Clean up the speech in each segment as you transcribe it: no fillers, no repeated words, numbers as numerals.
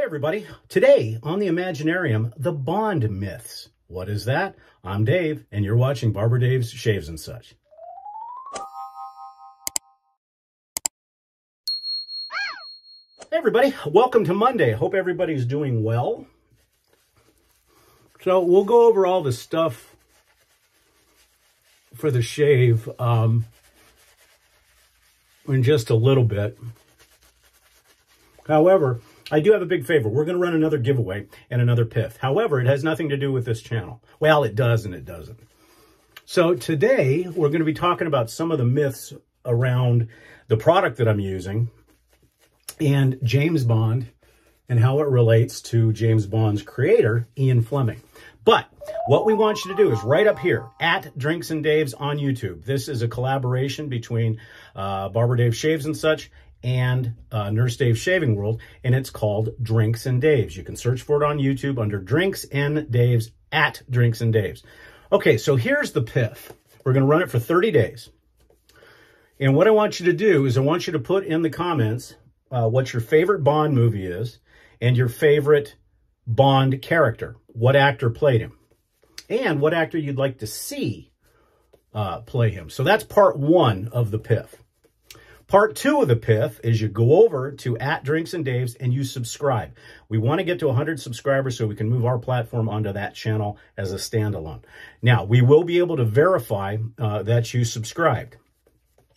everybody. Today on the Imaginarium, the Bond myths. What is that? I'm Dave, and you're watching Barber Dave's Shaves and Such. Hey everybody, welcome to Monday. Hope everybody's doing well. So we'll go over all the stuff for the shave in just a little bit. However, I do have a big favor. We're going to run another giveaway and another PIF. However, it has nothing to do with this channel. Well, it does and it doesn't. So today, we're going to be talking about some of the myths around the product that I'm using and James Bond and how it relates to James Bond's creator, Ian Fleming. But what we want you to do is right up here, at Drinks and Dave's on YouTube. This is a collaboration between Barber Dave Shaves and Such and Nurse Dave's Shaving World, and it's called Drinks and Dave's. You can search for it on YouTube under Drinks and Dave's, at Drinks and Dave's. Okay, so here's the PIF. We're going to run it for 30 days. And what I want you to do is I want you to put in the comments what your favorite Bond movie is and your favorite Bond character. What actor played him? And what actor you'd like to see play him. So that's part one of the PIF. Part two of the PIF is you go over to at Drinks and Dave's and you subscribe. We want to get to 100 subscribers so we can move our platform onto that channel as a standalone. Now, we will be able to verify that you subscribed.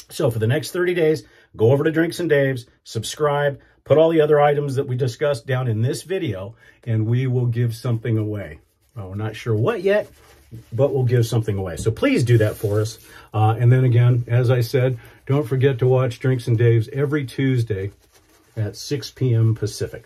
So for the next 30 days, go over to Drinks and Dave's, subscribe, put all the other items that we discussed down in this video, and we will give something away. Well, we're not sure what yet, but we'll give something away. So please do that for us. And then again, as I said, don't forget to watch Drinks and Dave's every Tuesday at 6 p.m. Pacific.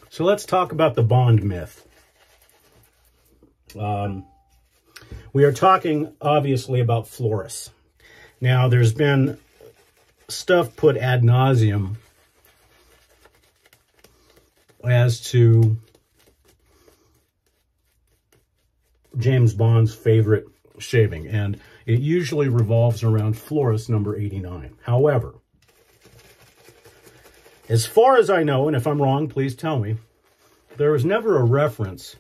So let's talk about the Bond myth. We are talking, obviously, about Floris. Now, there's been stuff put ad nauseum as to James Bond's favorite shaving, and it usually revolves around Floris number 89. However, as far as I know, and if I'm wrong, please tell me, there was never a reference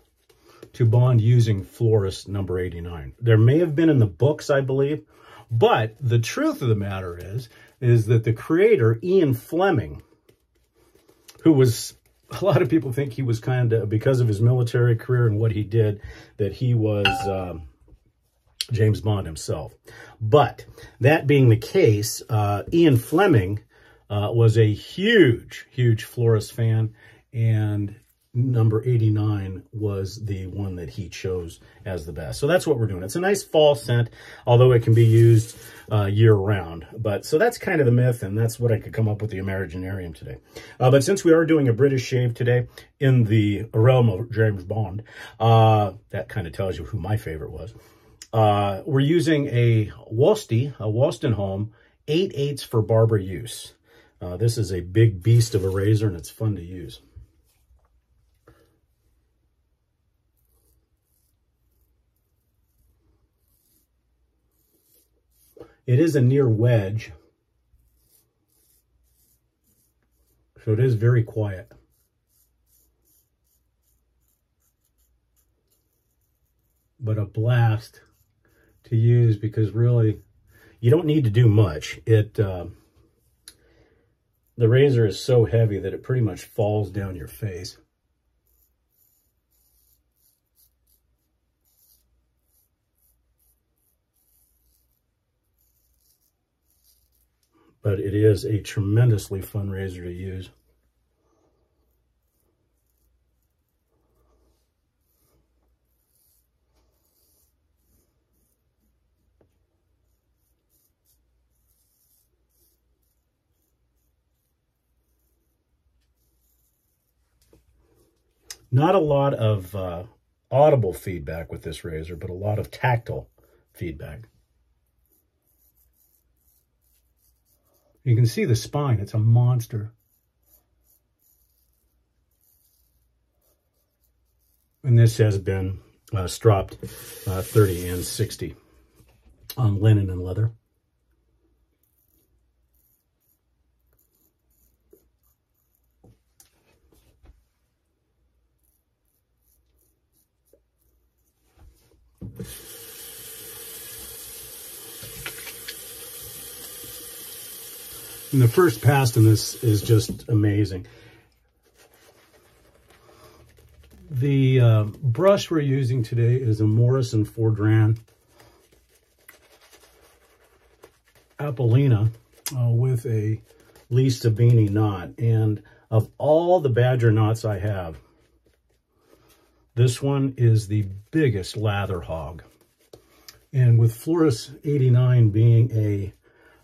to Bond using Floris number 89. There may have been in the books, I believe, but the truth of the matter is that the creator, Ian Fleming, who was, a lot of people think he was kind of, because of his military career and what he did, that he was James Bond himself. But that being the case, Ian Fleming was a huge, huge Floris fan, and number 89 was the one that he chose as the best. So that's what we're doing. It's a nice fall scent, although it can be used year-round. But so that's kind of the myth, and that's what I could come up with the Imaginarium today. But since we are doing a British shave today in the realm of James Bond, that kind of tells you who my favorite was. We're using a Wolstenholme 8/8 for barber use. This is a big beast of a razor, and it's fun to use. It is a near wedge, so it is very quiet. But a blast to use because really, you don't need to do much. The razor is so heavy that it pretty much falls down your face. But it is a tremendously fun razor to use. Not a lot of audible feedback with this razor, but a lot of tactile feedback. You can see the spine. It's a monster. And this has been stropped 30 and 60 on linen and leather. And the first pass in this is just amazing. The brush we're using today is a Morrison 4-Dran Apollina with a Lee Sabini knot. And of all the Badger knots I have, this one is the biggest lather hog. And with Floris 89 being a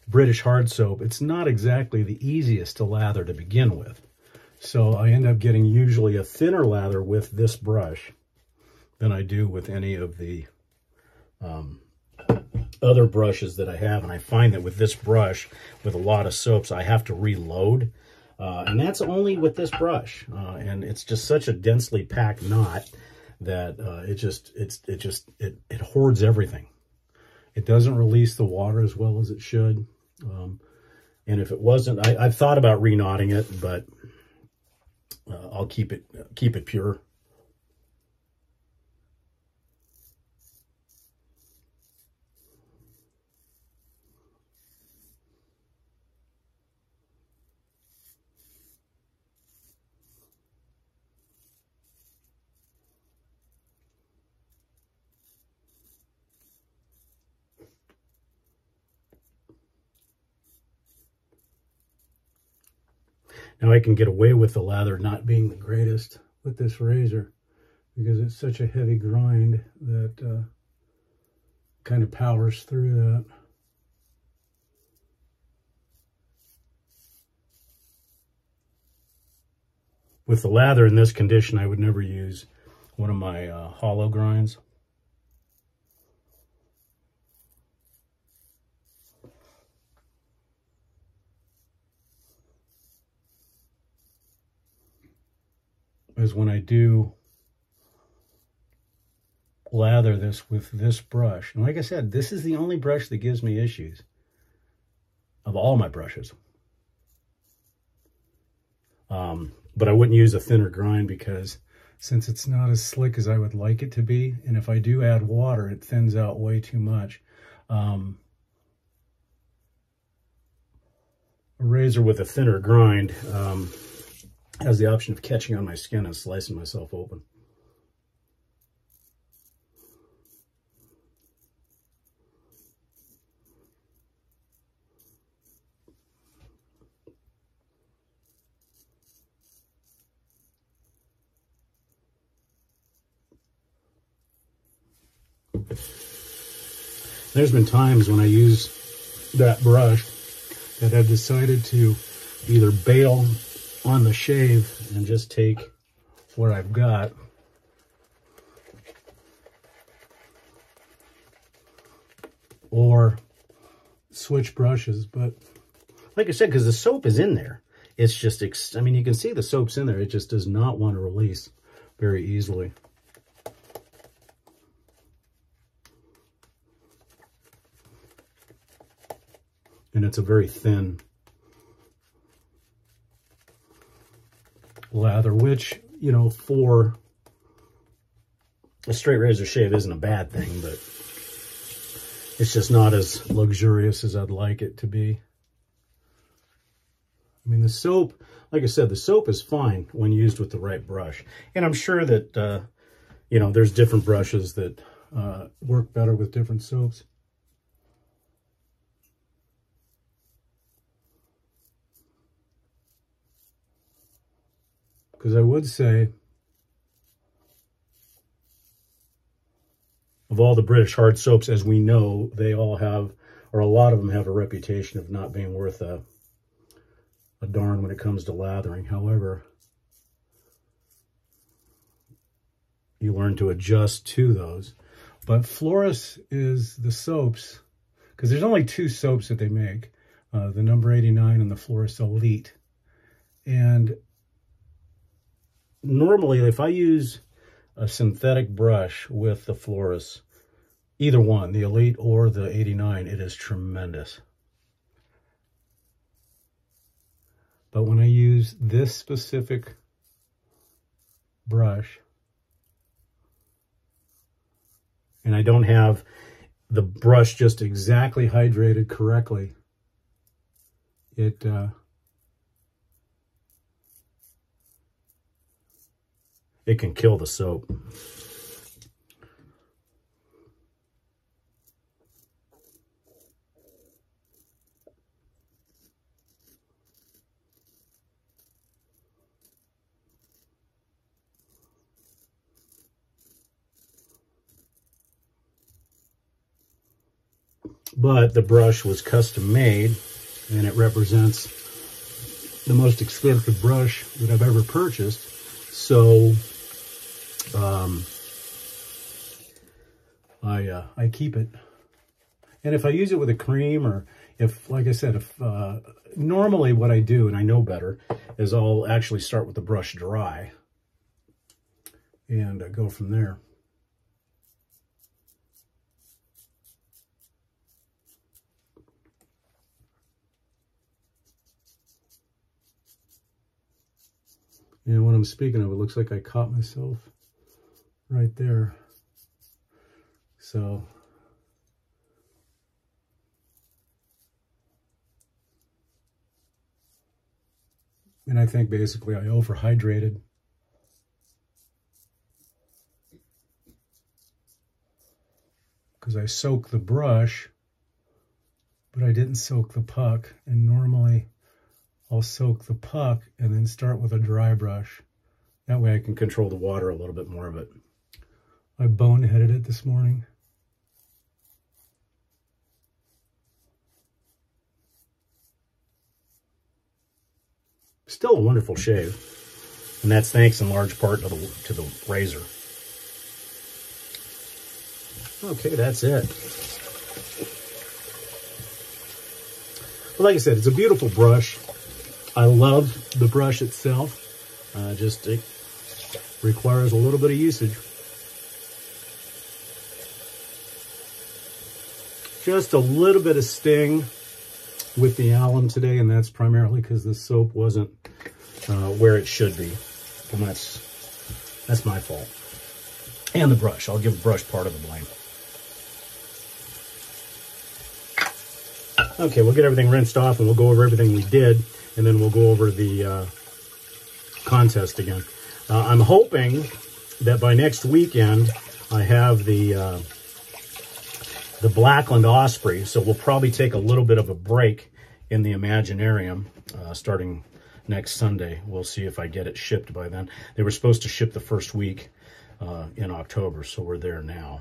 British hard soap, it's not exactly the easiest to lather to begin with. So I end up getting usually a thinner lather with this brush than I do with any of the other brushes that I have. And I find that with this brush, with a lot of soaps, I have to reload. And that's only with this brush. And it's just such a densely packed knot that it hoards everything. It doesn't release the water as well as it should. And if it wasn't, I've thought about reknotting it, but I'll keep it pure. Now I can get away with the lather not being the greatest with this razor because it's such a heavy grind that kind of powers through that. With the lather in this condition, I would never use one of my hollow grinds. Is when I do lather this with this brush. And like I said, this is the only brush that gives me issues of all my brushes. But I wouldn't use a thinner grind because since it's not as slick as I would like it to be, and if I do add water, it thins out way too much. A razor with a thinner grind has the option of catching on my skin and slicing myself open. There's been times when I use that brush that I've decided to either bail on the shave and just take what I've got or switch brushes. But like I said, because the soap is in there, it's just, I mean, you can see the soap's in there. It just does not want to release very easily. And it's a very thin lather, which, you know, for a straight razor shave isn't a bad thing, but it's just not as luxurious as I'd like it to be. I mean, the soap, like I said, the soap is fine when used with the right brush. And I'm sure that, you know, there's different brushes that work better with different soaps. Because I would say, of all the British hard soaps, as we know, they all have, or a lot of them have a reputation of not being worth a darn when it comes to lathering. However, you learn to adjust to those. But Floris is the soaps, because there's only two soaps that they make, the number 89 and the Floris Elite. And normally, if I use a synthetic brush with the Floris, either one, the Elite or the 89, it is tremendous. But when I use this specific brush, and I don't have the brush just exactly hydrated correctly, it can kill the soap. But the brush was custom made, and it represents the most expensive brush that I've ever purchased. So I keep it. And if I use it with a cream, or if, like I said, if normally what I do, and I know better, is I'll actually start with the brush dry and go from there. And when I'm speaking of, it looks like I caught myself right there. So, and I think basically I overhydrated. Because I soaked the brush, but I didn't soak the puck. And normally I'll soak the puck and then start with a dry brush. That way I can control the water a little bit more of it. I boneheaded it this morning. Still a wonderful shave. And that's thanks in large part to the razor. Okay, that's it. Well, like I said, it's a beautiful brush. I love the brush itself. Just it requires a little bit of usage. Just a little bit of sting with the alum today, and that's primarily because the soap wasn't where it should be. And that's my fault. And the brush. I'll give the brush part of the blame. Okay, we'll get everything rinsed off and we'll go over everything we did, and then we'll go over the contest again. I'm hoping that by next weekend I have the Blackland Osprey, so we'll probably take a little bit of a break in the Imaginarium starting next Sunday. We'll see if I get it shipped by then. They were supposed to ship the first week in October, so we're there now.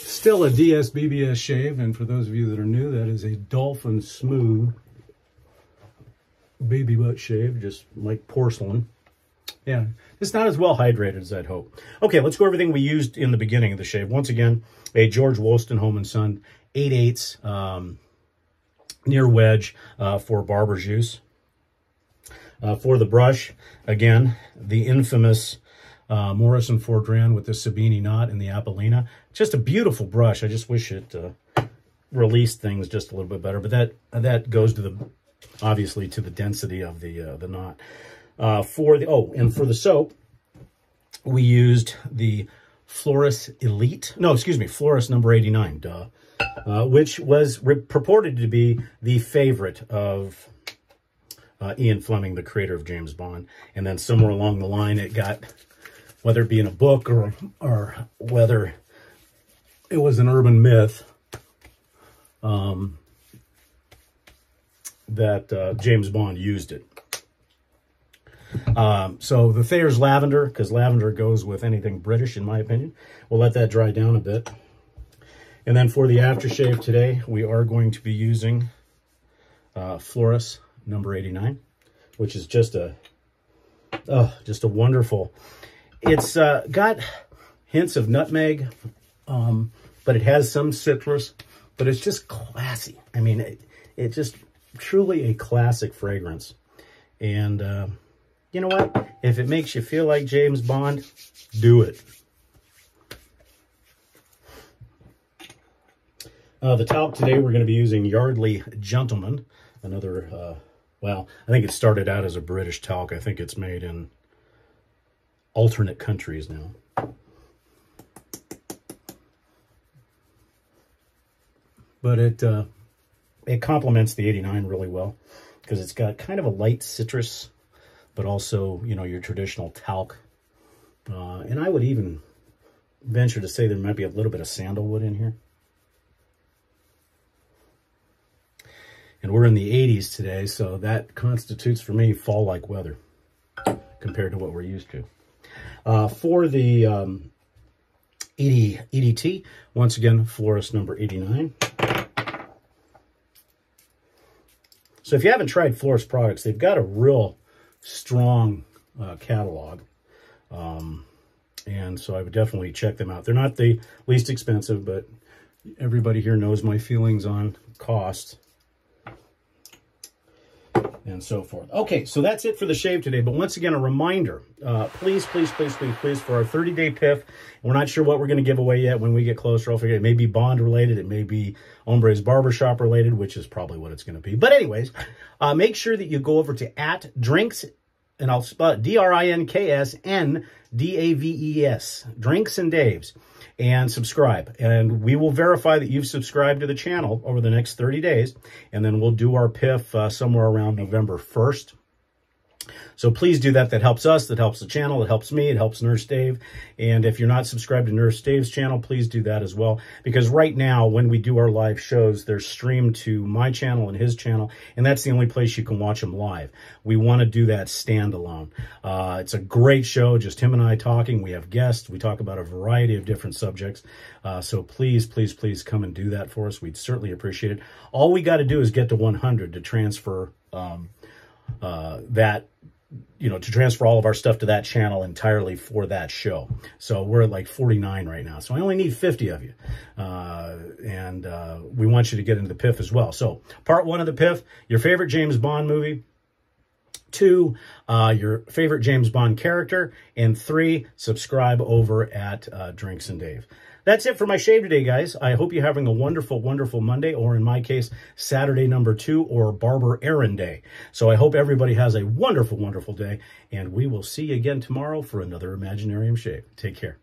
Still a DS-BBS shave, and for those of you that are new, that is a Dolphin Smooth baby butt shave, just like porcelain. Yeah, it's not as well hydrated as I'd hope. Okay, let's go over everything we used in the beginning of the shave. Once again, a George Wolstenholme & Son 8/8 near wedge for barber's use. For the brush, again, the infamous Morrison Fordran with the Sabini knot and the Apollina. Just a beautiful brush. I just wish it released things just a little bit better, but that goes to the obviously to the density of the knot. For the soap, we used the Floris Elite. No, excuse me, Floris number 89. Which was purported to be the favorite of Ian Fleming, the creator of James Bond. And then somewhere along the line, it got, whether it be in a book or whether it was an urban myth, that James Bond used it. So the Thayer's Lavender, because lavender goes with anything British, in my opinion. We'll let that dry down a bit. And then for the aftershave today, we are going to be using Floris number 89, which is just a wonderful. It's got hints of nutmeg, but it has some citrus, but it's just classy. I mean, it's just truly a classic fragrance. And you know what? If it makes you feel like James Bond, do it. The talc today, we're going to be using Yardley Gentleman. Another, well, I think it started out as a British talc. I think it's made in alternate countries now. but it complements the 89 really well because it's got kind of a light citrus, but also, you know, your traditional talc. And I would even venture to say there might be a little bit of sandalwood in here. And we're in the 80s today, so that constitutes for me fall-like weather compared to what we're used to. For the EDT, once again, Floris number 89. So if you haven't tried Floris products, they've got a real strong catalog. And so I would definitely check them out. They're not the least expensive, but everybody here knows my feelings on cost and so forth. Okay, so that's it for the shave today. But once again, a reminder, please, please, please, please, please, for our 30-day PIF, we're not sure what we're going to give away yet when we get closer. I'll figure it may be Bond related. It may be Hombre's Barbershop related, which is probably what it's going to be. But anyways, make sure that you go over to @drinks, and I'll spell it DRINKSNDAVES, Drinks and Daves, and subscribe. And we will verify that you've subscribed to the channel over the next 30 days, and then we'll do our PIF somewhere around November 1st. So please do that. That helps us. That helps the channel. It helps me. It helps Nurse Dave. And if you're not subscribed to Nurse Dave's channel, please do that as well. Because right now, when we do our live shows, they're streamed to my channel and his channel. And that's the only place you can watch them live. We want to do that standalone. It's a great show. Just him and I talking. We have guests. We talk about a variety of different subjects. So please, please, please come and do that for us. We'd certainly appreciate it. All we got to do is get to 100 to transfer to transfer all of our stuff to that channel entirely for that show. So we're at like 49 right now. So I only need 50 of you. And we want you to get into the PIF as well. So part 1 of the PIF, your favorite James Bond movie. 2, your favorite James Bond character. And 3, subscribe over at Drinks and Dave. That's it for my shave today, guys. I hope you're having a wonderful, wonderful Monday, or in my case, Saturday number 2, or Barber Errand Day. So I hope everybody has a wonderful, wonderful day, and we will see you again tomorrow for another Imaginarium shave. Take care.